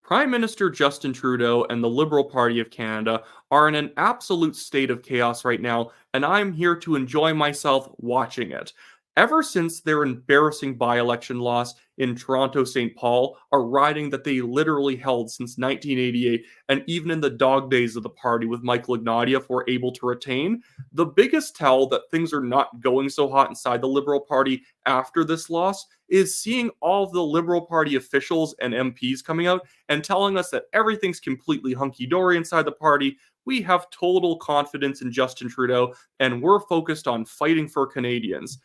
Prime Minister Justin Trudeau and the Liberal Party of Canada are in an absolute state of chaos right now, and I'm here to enjoy myself watching it. Ever since their embarrassing by-election loss in Toronto St. Paul, a riding that they literally held since 1988, and even in the dog days of the party with Michael Ignatieff were able to retain, the biggest tell that things are not going so hot inside the Liberal Party after this loss is seeing all of the Liberal Party officials and MPs coming out and telling us that everything's completely hunky-dory inside the party. We have total confidence in Justin Trudeau, and we're focused on fighting for Canadians.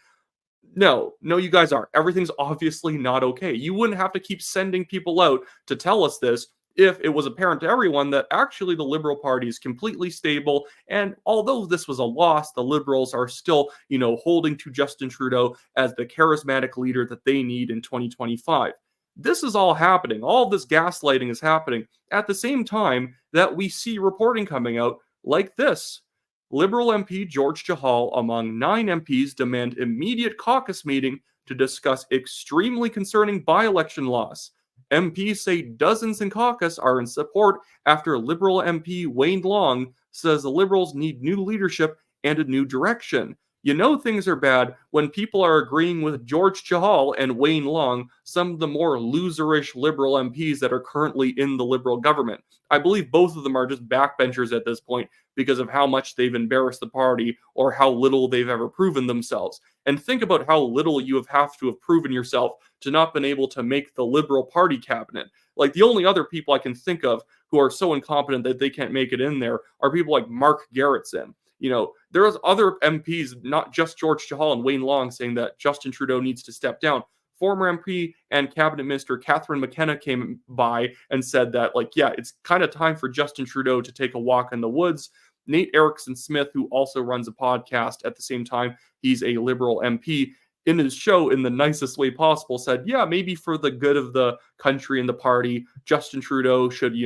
No, you guys aren't. Everything's obviously not okay. You wouldn't have to keep sending people out to tell us this if it was apparent to everyone that actually the Liberal Party is completely stable. And although this was a loss, the Liberals are still, holding to Justin Trudeau as the charismatic leader that they need in 2025. This is all happening. All this gaslighting is happening at the same time that we see reporting coming out like this. Liberal MP George Chahal, among 9 MPs, demand immediate caucus meeting to discuss extremely concerning by-election loss. MPs say dozens in caucus are in support after Liberal MP Wayne Long says the Liberals need new leadership and a new direction. You know things are bad when people are agreeing with George Chahal and Wayne Long, some of the more loserish Liberal MPs that are currently in the Liberal government. I believe both of them are just backbenchers at this point because of how much they've embarrassed the party or how little they've ever proven themselves. And think about how little you have to have proven yourself to not been able to make the Liberal Party cabinet. Like, the only other people I can think of who are so incompetent that they can't make it in there are people like Mark Garrettson. There's other MPs, not just George Chahal and Wayne Long, saying that Justin Trudeau needs to step down. Former MP and Cabinet Minister Catherine McKenna came by and said that, it's kind of time for Justin Trudeau to take a walk in the woods. Nate Erickson Smith, who also runs a podcast at the same time, he's a Liberal MP, in his show, in the nicest way possible, said, yeah, maybe for the good of the country and the party, Justin Trudeau should,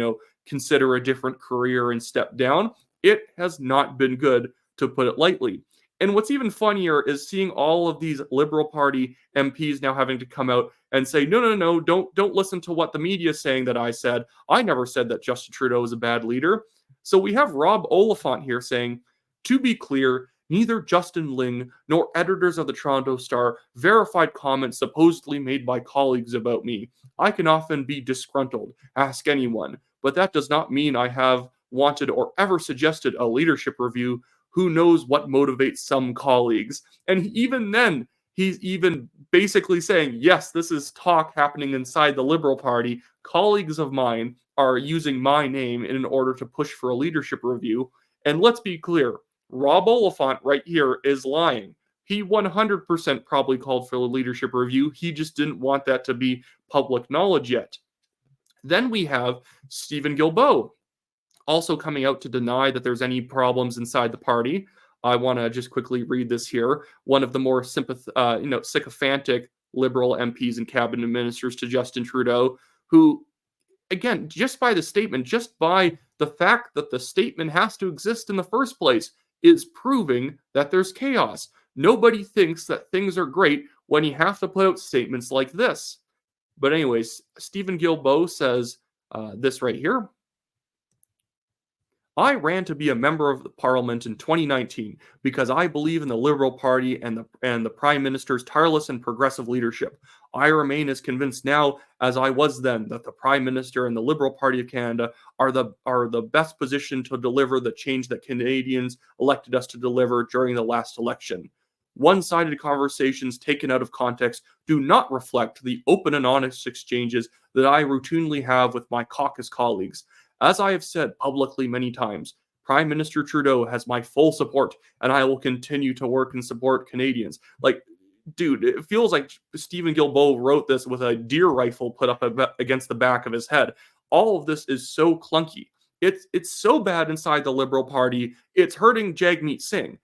consider a different career and step down. It has not been good, to put it lightly. And what's even funnier is seeing all of these Liberal Party MPs now having to come out and say, no, don't listen to what the media is saying that I said. I never said that Justin Trudeau is a bad leader. So we have Rob Oliphant here saying, to be clear, neither Justin Ling nor editors of the Toronto Star verified comments supposedly made by colleagues about me. I can often be disgruntled, ask anyone, but that does not mean I have wanted or ever suggested a leadership review. Who knows what motivates some colleagues? And even then, he's even basically saying, yes, this is talk happening inside the Liberal Party. Colleagues of mine are using my name in order to push for a leadership review. And let's be clear, Rob Oliphant right here is lying. He 100% probably called for a leadership review. He just didn't want that to be public knowledge yet. Then we have Stephen Guilbeault also coming out to deny that there's any problems inside the party. I want to just quickly read this here. One of the more sycophantic Liberal MPs and cabinet ministers to Justin Trudeau, who, again, just by the statement, just by the fact that the statement has to exist in the first place, is proving that there's chaos. Nobody thinks that things are great when you have to put out statements like this. But anyways, Stephen Guilbeault says this right here. I ran to be a member of the Parliament in 2019 because I believe in the Liberal Party and the Prime Minister's tireless and progressive leadership. I remain as convinced now as I was then that the Prime Minister and the Liberal Party of Canada are the best positioned to deliver the change that Canadians elected us to deliver during the last election. One-sided conversations taken out of context do not reflect the open and honest exchanges that I routinely have with my caucus colleagues. As I have said publicly many times, Prime Minister Trudeau has my full support, and I will continue to work and support Canadians. Dude, it feels like Stephen Guilbeault wrote this with a deer rifle put up against the back of his head. All of this is so clunky. It's so bad inside the Liberal Party, it's hurting Jagmeet Singh.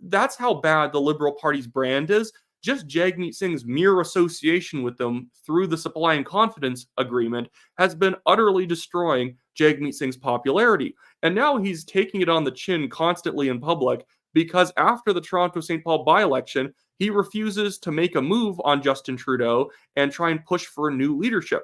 That's how bad the Liberal Party's brand is. Just Jagmeet Singh's mere association with them through the supply and confidence agreement has been utterly destroying Jagmeet Singh's popularity. And now he's taking it on the chin constantly in public because after the Toronto St. Paul by-election, he refuses to make a move on Justin Trudeau and try and push for a new leadership.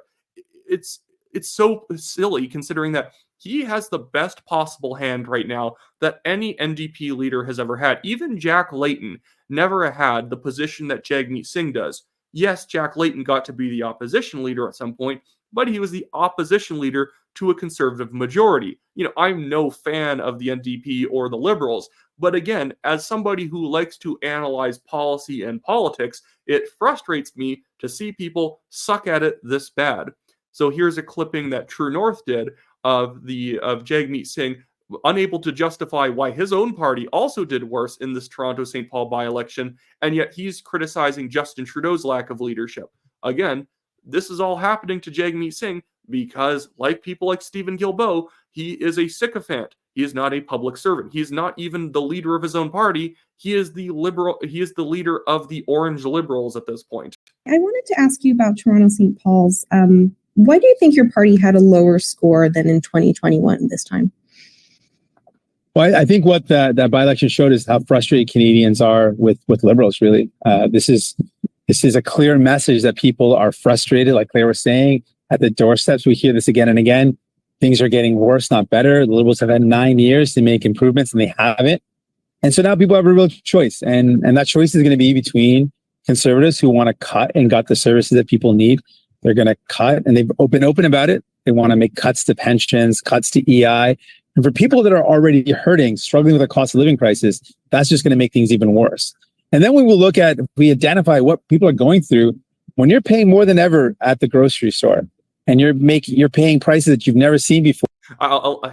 It's it's so silly considering that he has the best possible hand right now that any NDP leader has ever had. Even Jack Layton never had the position that Jagmeet Singh does. Yes, Jack Layton got to be the opposition leader at some point, but he was the opposition leader to a conservative majority. I'm no fan of the NDP or the Liberals, but again, as somebody who likes to analyze policy and politics, it frustrates me to see people suck at it this bad. So here's a clipping that True North did of Jagmeet Singh, unable to justify why his own party also did worse in this Toronto St. Paul by-election, and yet he's criticizing Justin Trudeau's lack of leadership. Again, this is all happening to Jagmeet Singh because, like people like Stephen Guilbeault, he is a sycophant. He is not a public servant. He is not even the leader of his own party. He is the leader of the Orange Liberals at this point. I wanted to ask you about Toronto St. Paul's. Why do you think your party had a lower score than in 2021 this time? Well, I think what that by-election showed is how frustrated Canadians are with Liberals, really. This is a clear message that people are frustrated, like Claire was saying, at the doorsteps. We hear this again and again. Things are getting worse, not better. The Liberals have had 9 years to make improvements, and they haven't. And so now people have a real choice. And that choice is going to be between Conservatives who want to cut and got the services that people need. They're going to cut, and they've been open about it. They want to make cuts to pensions, cuts to EI. And for people that are already hurting, struggling with the cost of living crisis, that's just going to make things even worse. And then we will look at, we identify what people are going through when you're paying more than ever at the grocery store and you're paying prices that you've never seen before.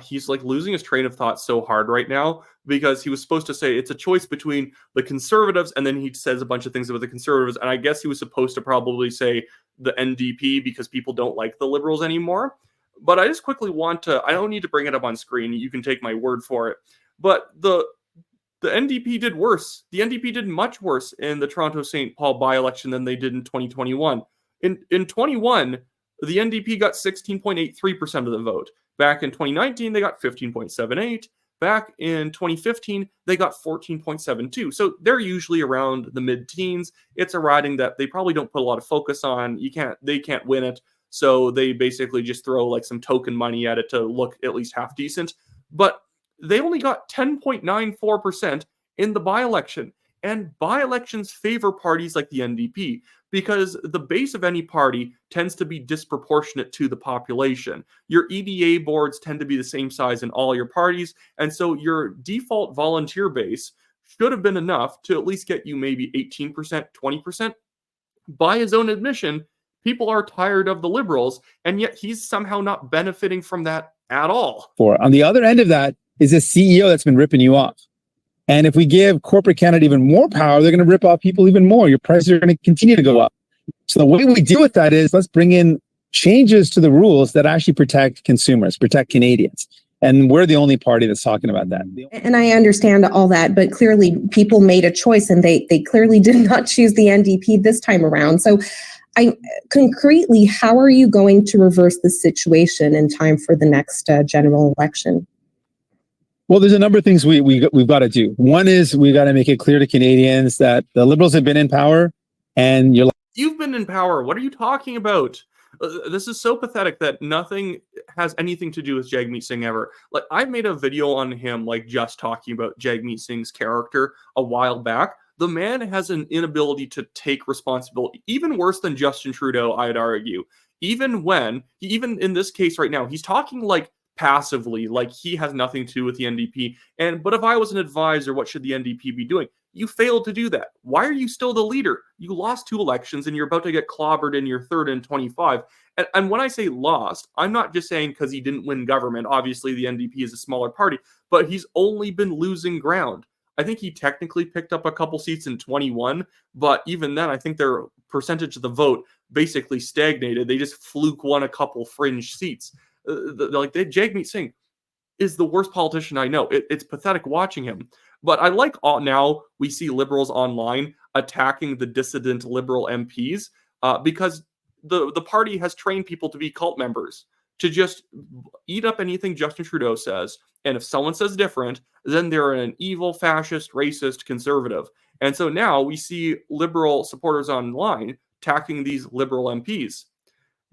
He's like losing his train of thought so hard right now because he was supposed to say it's a choice between the Conservatives, and then he says a bunch of things about the Conservatives, and I guess he was supposed to probably say the NDP because people don't like the Liberals anymore. But I just quickly I don't need to bring it up on screen. You can take my word for it. But the NDP did worse. The NDP did much worse in the Toronto St. Paul by-election than they did in 2021. In 21, the NDP got 16.83% of the vote. Back in 2019, they got 15.78. Back in 2015, they got 14.72. So they're usually around the mid-teens. It's a riding that they probably don't put a lot of focus on. They can't win it. So they basically just throw like some token money at it to look at least half decent. But they only got 10.94% in the by-election. And by-elections favor parties like the NDP because the base of any party tends to be disproportionate to the population. Your EDA boards tend to be the same size in all your parties, and so your default volunteer base should have been enough to at least get you maybe 18%, 20%. By his own admission, people are tired of the Liberals, and yet he's somehow not benefiting from that at all. On the other end of that is a CEO that's been ripping you off. And if we give corporate Canada even more power, they're going to rip off people even more. Your prices are going to continue to go up. So the way we deal with that is let's bring in changes to the rules that actually protect consumers, protect Canadians. And we're the only party that's talking about that. And I understand all that, but clearly people made a choice and they clearly did not choose the NDP this time around. So concretely, how are you going to reverse the situation in time for the next general election? Well, there's a number of things we've got to do. One is we got to make it clear to Canadians that the Liberals have been in power, and you've been in power. What are you talking about? This is so pathetic that nothing has anything to do with Jagmeet Singh ever. Like, I made a video on him, like just talking about Jagmeet Singh's character a while back. The man has an inability to take responsibility, even worse than Justin Trudeau, I'd argue. Even in this case right now, he's talking like passively, like he has nothing to do with the NDP. But if I was an advisor, what should the NDP be doing? You failed to do that. Why are you still the leader? You lost 2 elections and you're about to get clobbered in your third in 25. And when I say lost, I'm not just saying because he didn't win government. Obviously, the NDP is a smaller party, but he's only been losing ground. I think he technically picked up a couple seats in 21, but even then, I think their percentage of the vote basically stagnated. They just fluke won a couple fringe seats. Jagmeet Singh is the worst politician I know. It's pathetic watching him. But I like now we see Liberals online attacking the dissident Liberal MPs because the party has trained people to be cult members, to just eat up anything Justin Trudeau says. And if someone says different, then they're an evil, fascist, racist, conservative. And so now we see Liberal supporters online attacking these Liberal MPs.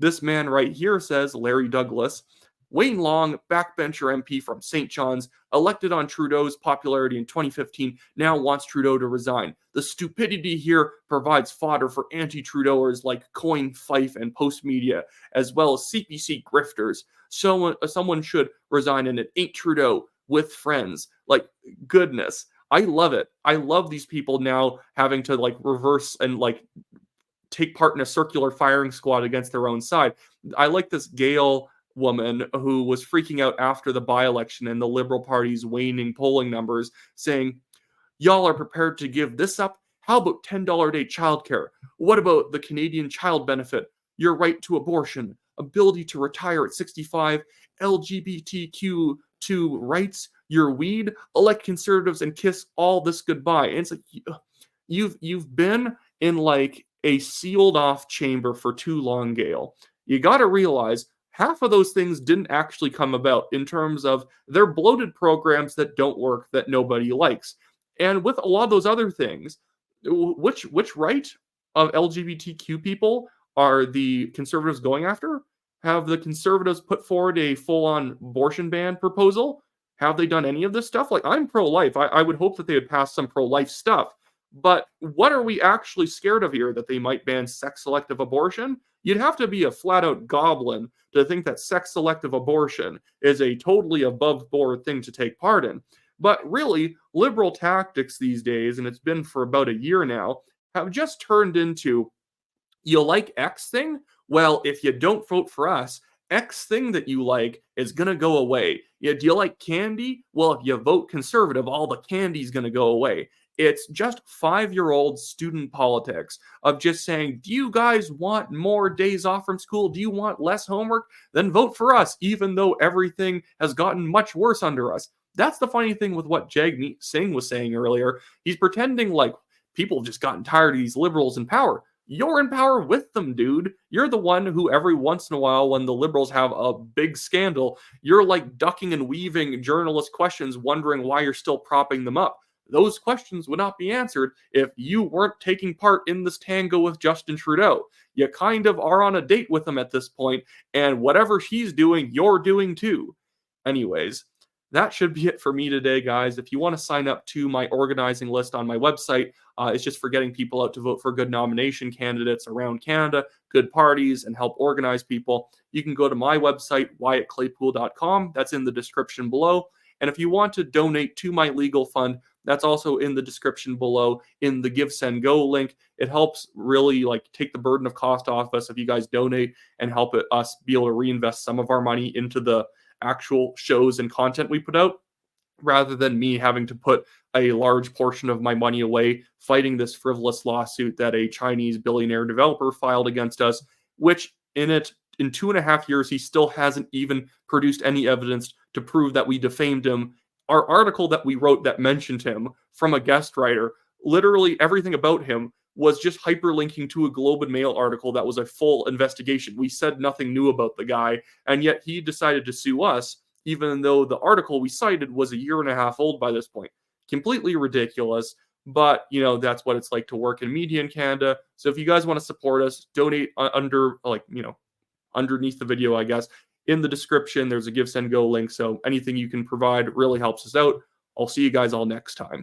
This man right here says, Larry Douglas, Wayne Long, backbencher MP from St. John's, elected on Trudeau's popularity in 2015, now wants Trudeau to resign. The stupidity here provides fodder for anti-Trudeauers like Coin, Fife, and Post Media, as well as CPC grifters. Someone should resign, and it ain't Trudeau with friends. Like, goodness. I love it. I love these people now having to like reverse and like take part in a circular firing squad against their own side. I like this Gail woman who was freaking out after the by-election and the Liberal Party's waning polling numbers, saying, y'all are prepared to give this up? How about $10 a day childcare? What about the Canadian child benefit? Your right to abortion, ability to retire at 65, LGBTQ2 rights, your weed, elect Conservatives and kiss all this goodbye. And it's like, you've been in like a sealed off chamber for too long, Gail. You got to realize half of those things didn't actually come about in terms of they're bloated programs that don't work, that nobody likes. And with a lot of those other things, which right of LGBTQ people are the Conservatives going after? Have the Conservatives put forward a full-on abortion ban proposal? Have they done any of this stuff? Like, I'm pro-life. I would hope that they would pass some pro-life stuff. But what are we actually scared of here? That they might ban sex-selective abortion? You'd have to be a flat-out goblin to think that sex-selective abortion is a totally above-board thing to take part in. But really, liberal tactics these days, and it's been for about a year now, have just turned into, you like X thing? Well, if you don't vote for us, X thing that you like is going to go away. Yeah, do you like candy? Well, if you vote conservative, all the candy's going to go away. It's just 5-year-old student politics of just saying, do you guys want more days off from school? Do you want less homework? Then vote for us, even though everything has gotten much worse under us. That's the funny thing with what Jagmeet Singh was saying earlier. He's pretending like people have just gotten tired of these liberals in power. You're in power with them, dude. You're the one who every once in a while, when the liberals have a big scandal, you're like ducking and weaving journalist questions, wondering why you're still propping them up. Those questions would not be answered if you weren't taking part in this tango with Justin Trudeau. You kind of are on a date with him at this point, and whatever he's doing, you're doing too. Anyways, that should be it for me today, guys. If you want to sign up to my organizing list on my website, it's just for getting people out to vote for good nomination candidates around Canada, good parties, and help organize people. You can go to my website, wyattclaypool.com. That's in the description below. And if you want to donate to my legal fund, that's also in the description below in the Give, Send, Go link. It helps really like take the burden of cost off us if you guys donate and help us be able to reinvest some of our money into the actual shows and content we put out, rather than me having to put a large portion of my money away fighting this frivolous lawsuit that a Chinese billionaire developer filed against us, which in 2.5 years, he still hasn't even produced any evidence to prove that we defamed him. Our article that we wrote that mentioned him from a guest writer, literally everything about him was just hyperlinking to a Globe and Mail article that was a full investigation. We said nothing new about the guy, and yet he decided to sue us, even though the article we cited was 1.5 years old by this point. Completely ridiculous, but, you know, that's what it's like to work in media in Canada. So if you guys want to support us, donate underneath the video, I guess. In the description, there's a Give, Send, Go link, so anything you can provide really helps us out. I'll see you guys all next time.